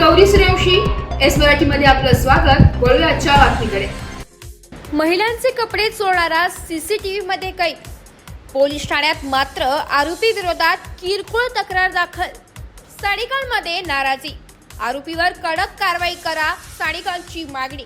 Gauri Suryavanshi. S मराठीमध्ये आपलं स्वागत. वळूया आजच्या बातमीकडे. महिलांचे कपडे चोरणारा सीसीटीव्ही मध्ये कैद. पोलीस ठाण्यात मात्र आरोपी विरोधात किरकोळ तक्रार दाखल. स्थानिकांमध्ये नाराजी. आरोपीवर कडक कारवाई करा, स्थानिकांची मागणी.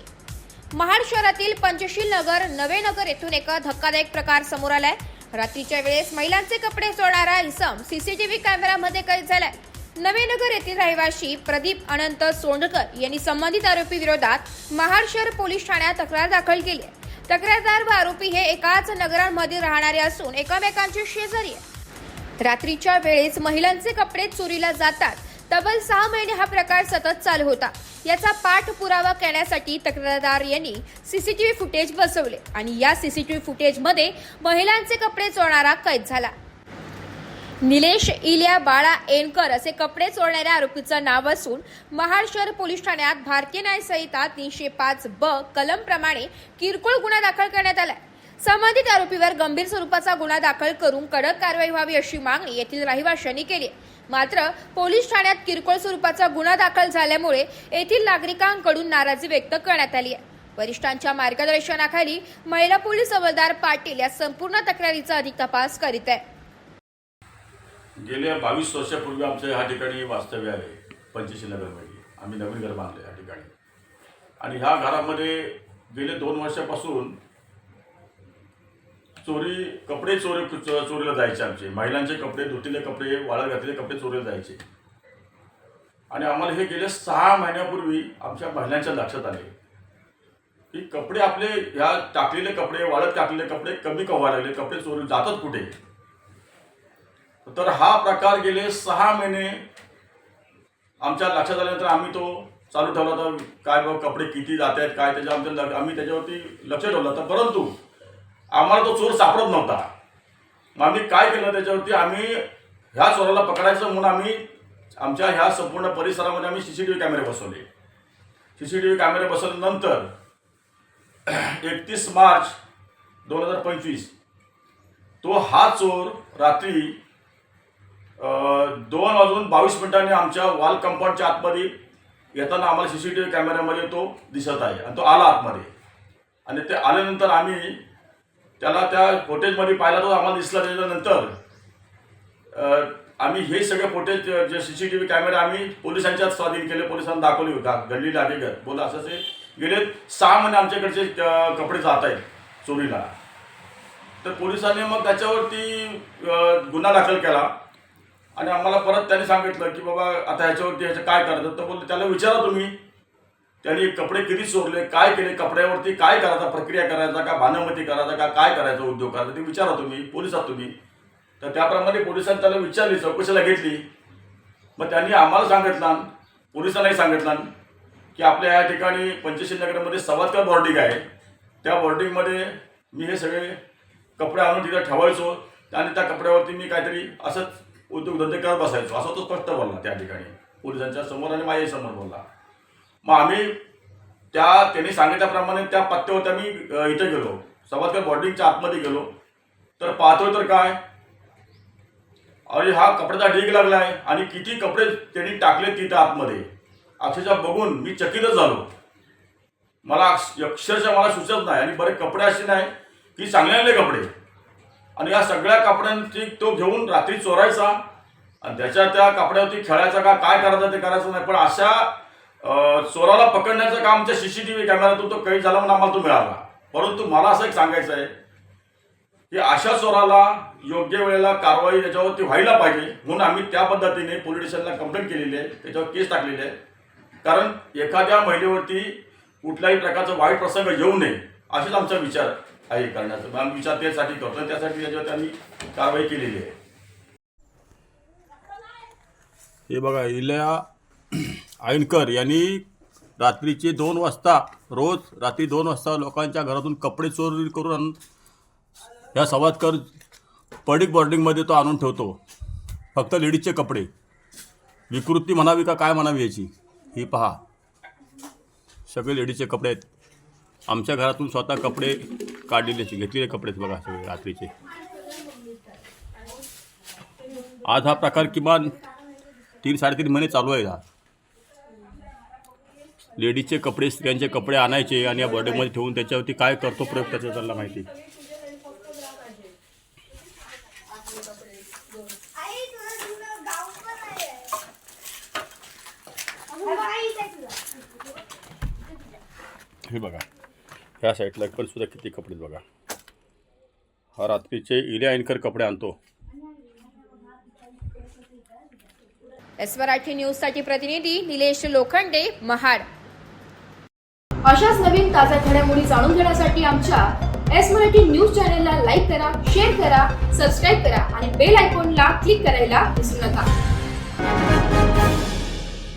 महाड शहरातील पंचशील नगर नवेनगर येथून एक धक्कादायक प्रकार समोर आलाय. रात्रीच्या वेळेस महिलांचे कपडे चोरणारा इसम सीसीटीव्ही कॅमेरामध्ये कैद झालाय. नवेनगर येथील रहिवासी प्रदीप अनंत सोंडकर यांनी संबंधित आरोपी विरोधात महाड शहर पोलीस ठाण्यात तक्रार दाखल केली आहे. तक्रारदार व आरोपी हे एकाच नगरांमध्ये राहणारे असून एकमेकांचे शेजारी आहेत. रात्रीच्या वेळेस महिलांचे कपडे चोरीला जातात. तब्बल 6 महिने हा प्रकार सतत चालू होता. याचा पाठपुरावा करण्यासाठी तक्रारदार यांनी सीसीटीव्ही फुटेज बसवले आणि या सीसीटीव्ही फुटेजमध्ये महिलांचे कपडे चोरणारा कैद झाला. निलेश इल्या बाळा एनकर असे कपडे चोरणाऱ्या आरोपीचं नाव असून महाड शहर पोलीस ठाण्यात भारतीय न्याय संहिता 305(ब) कलम प्रमाणे किरकोळ गुन्हा दाखल करण्यात आलाय. संबंधित आरोपीवर गंभीर स्वरूपाचा गुन्हा दाखल करून कडक कारवाई व्हावी अशी मागणी येथील रहिवाशांनी केली. मात्र पोलीस ठाण्यात किरकोळ स्वरूपाचा गुन्हा दाखल झाल्यामुळे येथील नागरिकांकडून नाराजी व्यक्त करण्यात आली आहे. वरिष्ठांच्या मार्गदर्शनाखाली महिला पोलीस हवालदार पाटील या संपूर्ण तक्रारीचा अधिक तपास करीत आहे. गेल्या 22 वर्षापूर्वी आमच्या ह्या ठिकाणी वास्तव्य आहे. पंचशील नगरमध्ये आम्ही नवीन घर बांधले या ठिकाणी आणि ह्या घरामध्ये गेले 2 वर्षापासून कपडे चोरीला जायचे. आमचे महिलांचे कपडे, धुतलेले कपडे, वाळत घातलेले कपडे चोरीला जायचे आणि आम्हाला हे गेल्या 6 महिन्यापूर्वी आमच्या महिलांच्या लक्षात आले की कपडे आपले ह्या टाकलेले कपडे, वाळत टाकलेले कपडे कमी कव्हा लागले, कपडे चोरी जातात कुठे. तर हा प्रकार गेले 6 महिने आमच्या लक्षात आल्यानंतर आम्ही तो चालू ठेवला होता. काय बाबा कपडे किती जात आहेत काय आम्ही त्याच्यावरती लक्ष ठेवलं होतं. परंतु आम्हाला तो चोर सापडत नव्हता. मग आम्ही काय केलं त्याच्यावरती, आम्ही ह्या चोराला पकडायचं म्हणून आम्ही आमच्या ह्या संपूर्ण परिसरामध्ये आम्ही सीसीटीव्ही कॅमेरे बसवले. सीसीटीव्ही कॅमेरे बसवल्यानंतर 31 मार्च 2025 तो हा चोर रात्री 2:22 आमच्या वॉल कंपाऊंडच्या आतमध्ये येताना आम्हाला सीसीटीव्ही कॅमेऱ्यामध्ये तो दिसत आहे आणि तो आला आतमध्ये. आणि ते आल्यानंतर आम्ही त्याला त्या फुटेजमध्ये पाहिला, तो आम्हाला दिसला. त्याच्यानंतर आम्ही हे सगळे फुटेज जे सीसीटीव्ही कॅमेरे आम्ही पोलिसांच्यात स्वाधीन केले, पोलिसांना दाखवले गल्लीला हकीकत बोला असं ते गेले 6 महिने आमच्याकडचे कपडे जात आहेत चोरीला. तर पोलिसांनी मग त्याच्यावरती गुन्हा दाखल केला आणि आम्हाला परत त्यांनी सांगितलं की बाबा आता ह्याच्यावरती काय करायचं. तर बोलले त्याला विचारा तुम्ही, त्यांनी कपडे किती चोरले, काय केले, कपड्यावरती काय करायचा, प्रक्रिया करायचा का, भानमती करायचा का, काय करायचं, उद्योग करायचा ते विचारा तुम्ही पोलिसात तुम्ही. तर त्याप्रमाणे पोलिसांनी त्याला विचारली, चौकशीला घेतली. मग त्यांनी आम्हाला सांगितलं, पोलिसांनाही सांगितलं की आपल्या या ठिकाणी पंचशील नगरमध्ये सवादकर बोर्डिंग आहे. त्या बोर्डिंगमध्ये मी हे सगळे कपडे आणून तिथे ठेवायचो आणि त्या कपड्यावरती मी काहीतरी असंच उद्योगधंदे करत बसायचो, असं तो स्पष्ट बोलला त्या ठिकाणी पोलिसांच्या समोर आणि माझ्याही समोर बोलला. मग आम्ही त्यांनी सांगितल्याप्रमाणे त्या पत्त्यावरती आम्ही इथे गेलो, सवादकर बोर्डिंगच्या आतमध्ये गेलो. तर पाहतोय तर काय, अरे हा कपड्याचा ढीग लागला आहे आणि किती कपडे त्यांनी टाकले तिथं आतमध्ये. अक्षरशः बघून मी चकितच झालो. मला अक्षरशः मला सुचत नाही. आणि बरे कपडे असे नाही की चांगले कपडे, आणि या सगळ्या कपड्यांची तो घेऊन रात्री चोरायचा आणि त्या कपड्यावरती खेळायचा का काय करायचं ते करायचं नाही. पण अशा चोराला पकडण्याचं काम आमच्या सीसीटीव्ही कॅमेऱ्यातून तो कैद झाला म्हणून आम्हाला तो मिळाला. परंतु मला असं एक सांगायचं आहे की अशा चोराला योग्य वेळेला कारवाई त्याच्यावरती व्हायला पाहिजे, म्हणून आम्ही त्या पद्धतीने पोलीस स्टेशनला कंप्लेंट केलेली आहे, त्याच्यावर केस टाकलेली आहे. कारण एखाद्या महिलेवरती कुठल्याही प्रकारचा वाईट प्रसंग येऊ नये असेच आमचा विचार आहे करण्याचा. आम्ही विचार त्यासाठी करतो, त्यासाठी त्याच्यावरती आम्ही कारवाई केलेली आहे. हे बघा, इल्या ऐनकर यांनी रात्रीचे 2 वाजता रोज रात्री 2 वाजता लोकांच्या घरातून कपडे चोरी करून ह्या सवादकर पडिक बोर्डिंगमध्ये तो आणून ठेवतो. फक्त लेडीजचे कपडे, विकृती म्हणावी का काय म्हणावी याची, ही पहा सगळे लेडीजचे कपडे आहेत. आमच्या घरातून स्वतः कपडे काढलेले घेतलेले कपडे बघा सगळे रात्रीचे. आज हा प्रकार किमान 3-3.5 महिने चालू आहे. लेडीजचे कपडे स्त्रियांचे कपडे आणायचे आणि या बर्डेमध्ये ठेवून त्याच्यावरती काय करतो प्रयोग त्याचं त्यांना माहिती. हे बघा ह्या साईडला पण सुद्धा किती कपडे बघा. हा रात्रीचे इले ऐनकर कपडे आणतो. एस मराठी न्यूजसाठी प्रतिनिधी निलेश लोखंडे, महाड. अशाच नवीन ताज्या घडामोडी जाणून घेण्यासाठी आमच्या एस मराठी न्यूज चॅनलला लाईक करा, शेअर करा, सबस्क्राईब करा आणि बेल आयकॉनला क्लिक करायला विसरू नका.